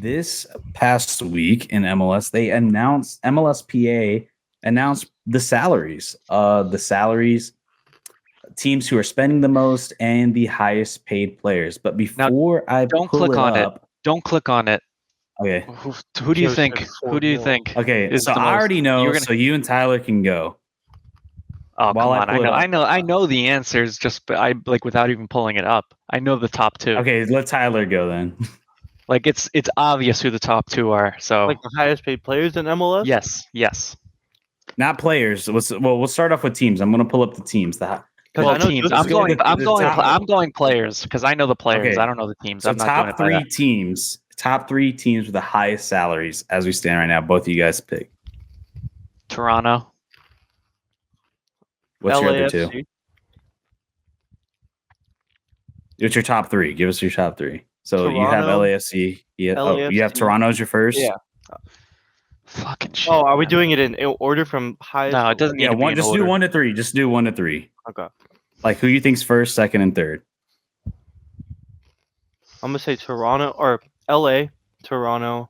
this past week in MLS, they announced MLSPA announced the salaries. Teams who are spending the most and the highest paid players. But before I Don't pull click it on it. up, Don't click on it. okay, Who do you think? Joseph Who do you Ford think? okay. is So the I most? already know. You're gonna- So you and Tyler can go. Oh, While come I on! pull it up. I know the answers. Just without even pulling it up. I know the top two. Okay, let Tyler go then. Like it's obvious who the top two are. So Like the highest paid players in MLS? yes. Not players. We'll start off with teams. I'm going to pull up the teams. Because Well, I know teams. Joseph I'm going players because I know the players. Okay. I don't know the teams. So I'm not doing it by that. top three teams with the highest salaries as we stand right now. Both of you guys pick. Toronto. What's your other LAFC. two? What's your top three? Give us your top three. So you have Toronto, LAFC. Yeah. Oh, you have LAFC. Toronto as your first. Yeah. Fucking shit. Oh, are we man. doing it in order from highest? No, it doesn't need Yeah. to be One. in Just order. do 1 to 3. Just do 1 to 3. Okay. Like who you think's first, second, and third. I'm gonna say Toronto or LA, Toronto.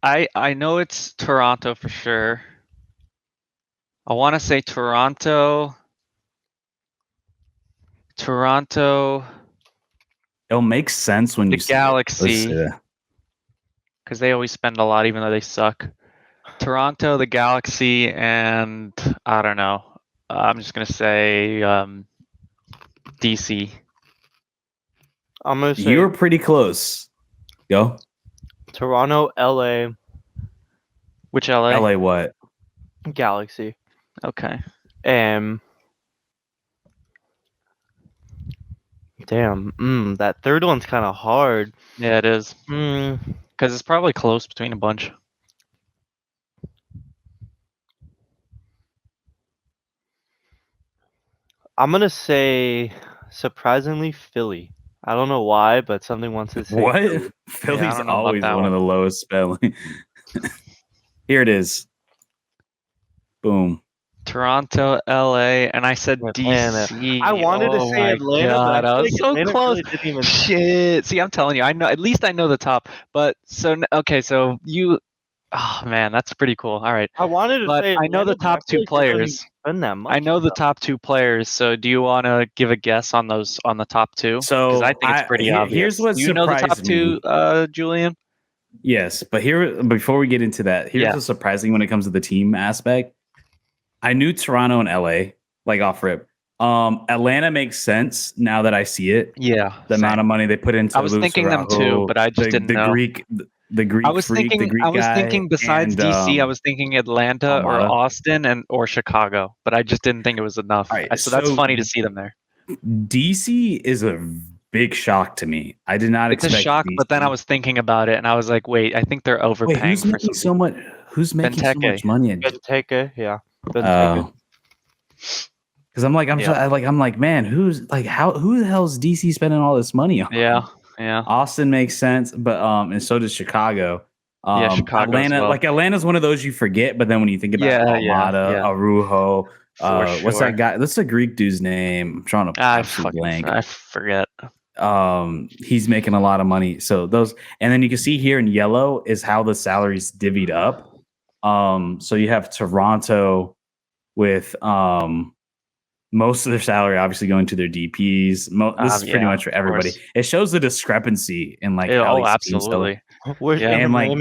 I know it's Toronto for sure. I want to say Toronto. It'll make sense when The you see it. Galaxy. Let's see that. Because they always spend a lot, even though they suck. Toronto, the Galaxy, and I don't know. I'm just gonna say DC. I'm gonna say You were pretty close. Go. Toronto, LA, Which LA? LA what? Galaxy. Okay. Damn. That third one's kind of hard. Yeah, it is. Mm, Because it's probably close between a bunch. I'm gonna say surprisingly Philly. I don't know why, but something wants to say What? Philly. Philly's don't know about always that one of the lowest spelling. Here it is. Boom. Toronto, LA, and I said Atlanta. DC. I wanted to Oh say my Atlanta, God, but I I feel was like so Atlanta close. really didn't even. Shit. See, I'm telling you, I know. At least I know the top. But so okay, so you. Oh man, that's pretty cool. All right. I wanted to But say I know the Atlanta, but top feel two like they don't even players. spend that much. I know the top two players. So do you want to give a guess on the top two? So Because I think it's pretty obvious. Here's what Do you know the top surprised two, me. Julian? Yes, but before we get into that, here's what's surprising when it comes to the team aspect. I knew Toronto and LA like off rip. Atlanta makes sense now that I see it. Yeah. The amount of money they put into. I was thinking them too, but I just didn't know. The Greek I was freak, thinking. the Greek I was guy, thinking besides and, DC, I was thinking Atlanta or Almada. Austin or Chicago, but I just didn't think it was enough. All right, So that's so funny to see them there. DC is a big shock to me. I did not It's expect a shock, DC. but then I was thinking about it, and I was like, wait, I think they're overpaying Wait, who's for making so much? Who's making so much money? Benteke, yeah. Because I'm like, I'm like, man, who the hell is DC spending all this money on? Yeah. Austin makes sense, but and so does Chicago. Chicago Atlanta, as well. like Atlanta's one of those you forget, but then when you think about Almada, Araujo, what's that guy? What's the Greek dude's name? I'm trying to blank. I forget. He's making a lot of money. So those, and then you can see here in yellow is how the salaries divvied up. So you have Toronto with most of their salary obviously going to their DPs. This is pretty much for everybody. It shows the discrepancy in like how absolutely. And like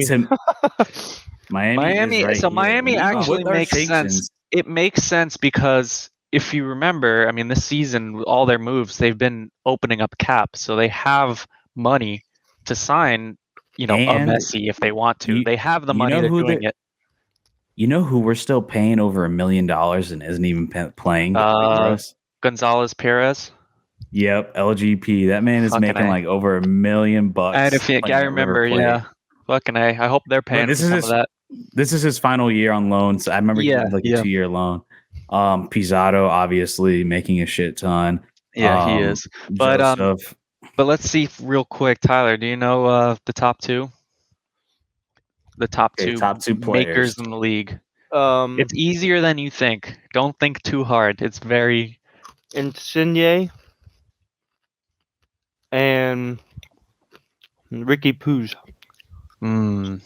Miami. Right so here. Miami actually makes sense. It makes sense because if you remember, I mean, this season, all their moves, they've been opening up cap, so they have money to sign, a Messi if they want to. They have the money. They're doing it. You know who we're still paying over $1 million and isn't even playing for us? Gonzalez Perez. Yep, LGP. That man is making like over $1 million. And if I remember, fucking A. I hope they're paying for some of that. This is his final year on loan. So I remember he had like a 2-year loan. Pizarro obviously making a shit ton. Yeah, he is. But let's see real quick, Tyler. Do you know the top two? The top two makers in the league. It's easier than you think. Don't think too hard. It's very Insigne. and Ricky Puig. No,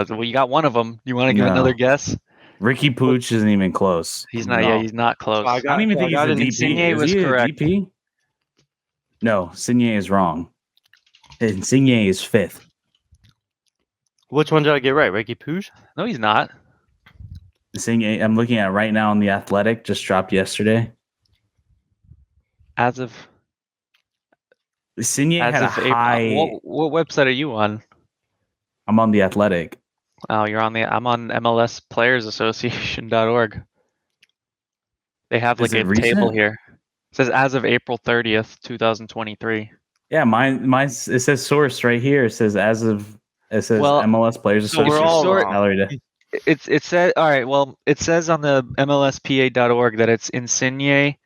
well, you got one of them. You want to give No. another guess? Ricky Pooch isn't even close. He's not. No. Yeah, he's not close. So I don't even think he's a DP. Insigne Is was he a correct. DP? No, Insigne is wrong. Insigne is 5th. Which one did I get right? Ricky Puig? No, he's not. Insigne, I'm looking at right now on The Athletic, just dropped yesterday. As of Insigne had a high. What website are you on? I'm on The Athletic. Oh, I'm on MLS Players Association.org. They have like a table here. It says as of April 30th, 2023. Yeah, mine it says source right here. It says MLS Players So we're Association. all salary day. It says all right. Well, it says on the MLSPA.org that it's Insigne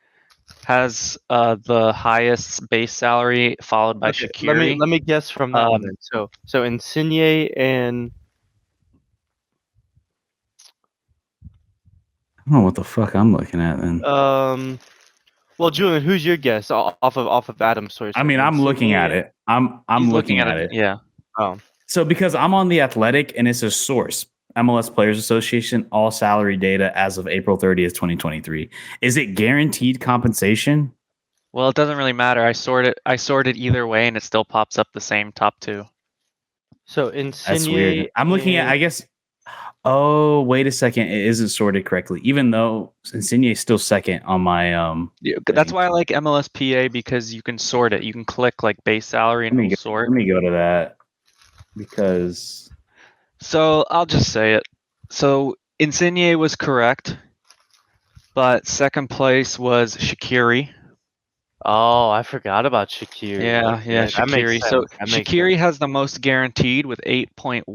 has the highest base salary, followed by Shaqiri. Let me guess from that one then. So Insigne and I don't know what the fuck I'm looking at then. well, Julian, who's your guess off of Adam's source? I mean, I'm looking at it. I'm looking at it. Yeah. Oh. So because I'm on The Athletic and it's a source, MLS Players Association, all salary data as of April 30th, 2023. Is it guaranteed compensation? Well, it doesn't really matter. I sorted either way, and it still pops up the same top two. So Insigne. That's weird. I'm looking at. I guess. Oh, wait a second. It isn't sorted correctly, even though Insigne is still second on my That's why I like MLSPA, because you can sort it. You can click like base salary and sort. Let me go to that because. So I'll just say it. So Insigne was correct, but second place was Shaqiri. Oh, I forgot about Shaqiri. Yeah, Shaqiri. So Shaqiri has the most guaranteed with 8.153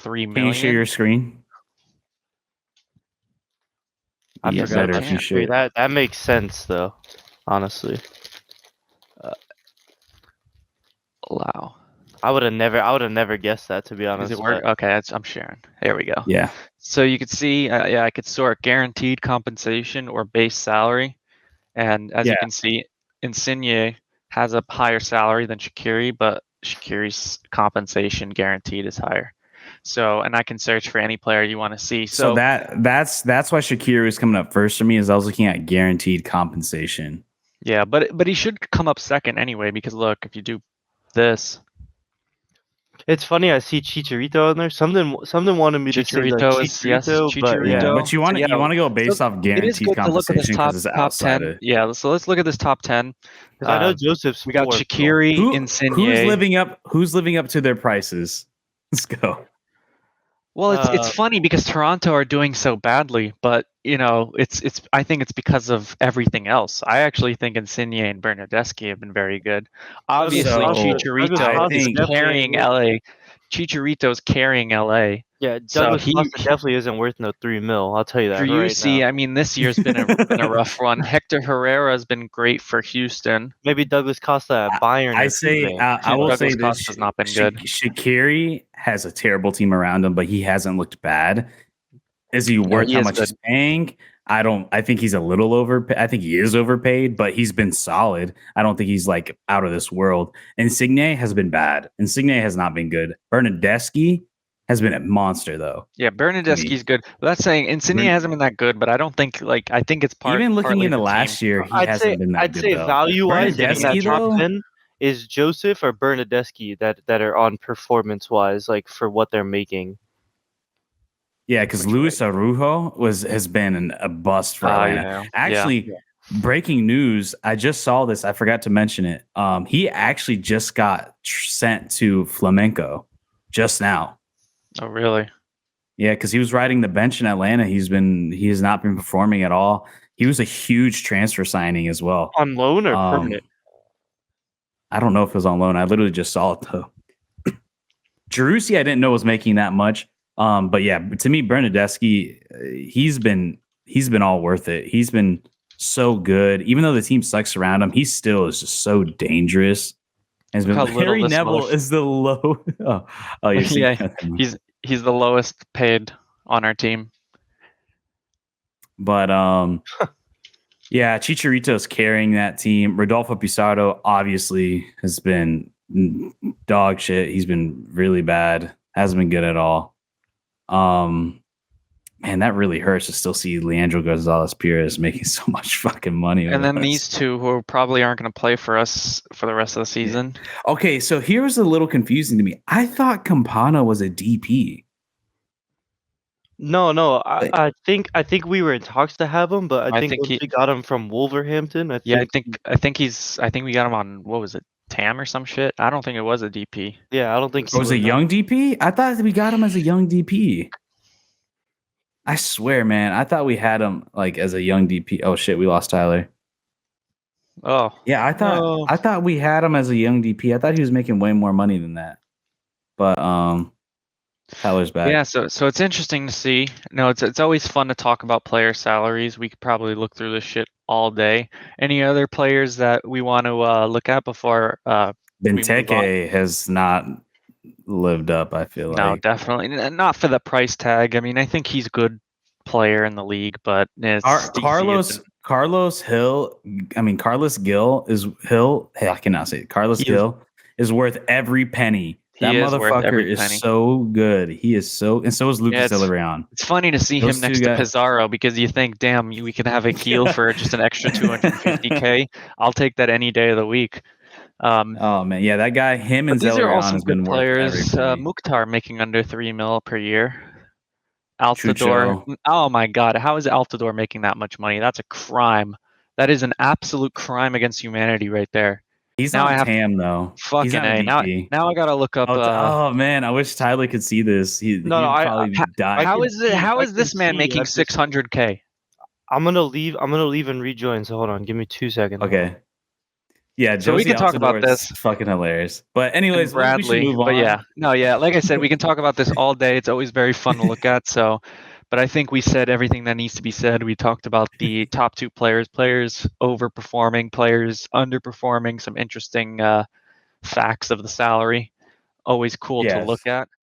million. Can you share your screen? I forgot about Shaqiri. That makes sense though, honestly. Allow. I would have never guessed that, to be honest. Does it work? Okay, I'm sharing. There we go. Yeah. So you could see, I could sort guaranteed compensation or base salary, and as you can see, Insigne has a higher salary than Shaqiri, but Shaqiri's compensation guaranteed is higher. So, and I can search for any player you want to see. So that's why Shaqiri is coming up first for me, is I was looking at guaranteed compensation. Yeah, but he should come up second anyway, because look, if you do this. It's funny. I see Chicharito in there. Something wanted me to say like Chicharito, but you want to go based off guaranteed compensation because it's outside. 10. Yeah, so let's look at this top 10. I know Joseph's. We got Shaqiri, Insigne. Who's living up to their prices? Let's go. Well, it's funny because Toronto are doing so badly, but it's I think it's because of everything else. I actually think Insigne and Bernardeschi have been very good. Obviously, Chicharito is carrying LA. Chicharito's carrying LA. Yeah, Douglas Costa definitely isn't worth no $3 million. I'll tell you that. For UC, I mean, this year's been a rough one. Hector Herrera has been great for Houston. Maybe Douglas Costa at Bayern. I will say this: Costa's not been good. Shaqiri has a terrible team around him, but he hasn't looked bad. Is he worth how much he's paying? I think he's a little overpaid. I think he is overpaid, but he's been solid. I don't think he's like out of this world. Insigne has been bad. Insigne has not been good. Bernardeschi has been a monster though. Yeah, Bernardeschi's good. But that's saying Insigne hasn't been that good, but I don't think I think it's part. Even looking into last year, he hasn't been that good. I'd say value-wise, that top 10 is Joseph or Bernardeschi that are on performance-wise, like for what they're making. Yeah, because Luis Araujo has been a bust for Atlanta. Yeah. Actually, breaking news, I just saw this. I forgot to mention it. He actually just got sent to Flamenco just now. Oh, really? Yeah, because he was riding the bench in Atlanta. He has not been performing at all. He was a huge transfer signing as well. On loan or permanent? I don't know if it was on loan. I literally just saw it though. Jerussi, I didn't know was making that much. But yeah, to me, Bernardeschi, he's been all worth it. He's been so good. Even though the team sucks around him, he still is just so dangerous. Has been Harry Neville is the low. He's the lowest paid on our team. But Yeah, Chicharito's carrying that team. Rodolfo Pizarro obviously has been dog shit. He's been really bad. Hasn't been good at all. Man, that really hurts to still see Leandro Gonzalez Perez making so much fucking money. And then these two who probably aren't going to play for us for the rest of the season. Okay, so here's a little confusing to me. I thought Campana was a DP. No. I think we were in talks to have him, but I think once we got him from Wolverhampton, I think we got him on, what was it, TAM or some shit? I don't think it was a DP. Yeah, I don't think it was a young DP. I thought we got him as a young DP. I swear, man. I thought we had him like as a young DP. Oh shit, we lost Tyler. Oh. Yeah, I thought we had him as a young DP. I thought he was making way more money than that. But Tyler's back. Yeah, so it's interesting to see. No, it's always fun to talk about player salaries. We could probably look through this shit all day. Any other players that we want to look at before Benteke has not lived up, I feel like. No, definitely not for the price tag. I mean, I think he's a good player in the league, but it's Carlos Hill. I mean, Carlos Gil is Hill. Hey, I cannot say it. Carlos Gil is worth every penny. That motherfucker is so good. He is so, and so is Lucas De Leon. It's funny to see him next to Pizarro because you think, damn, we can have a Gil for just an extra 250K. I'll take that any day of the week. Oh man, yeah, that guy, him and Zelleron has been players. Mukhtar making under $3 million per year. Altidore. Oh my god, how is Altidore making that much money? That's a crime. That is an absolute crime against humanity right there. He's not TAM though. Fucking A. Now I gotta look up. Oh man, I wish Tyler could see this. How is this man making 600K? I'm gonna leave and rejoin. So hold on, give me 2 seconds. Okay. Yeah, so we can talk about this. Fucking hilarious. But anyways, we should move on. Like I said, we can talk about this all day. It's always very fun to look at. So, but I think we said everything that needs to be said. We talked about the top two players overperforming, players underperforming, some interesting facts of the salary. Always cool to look at.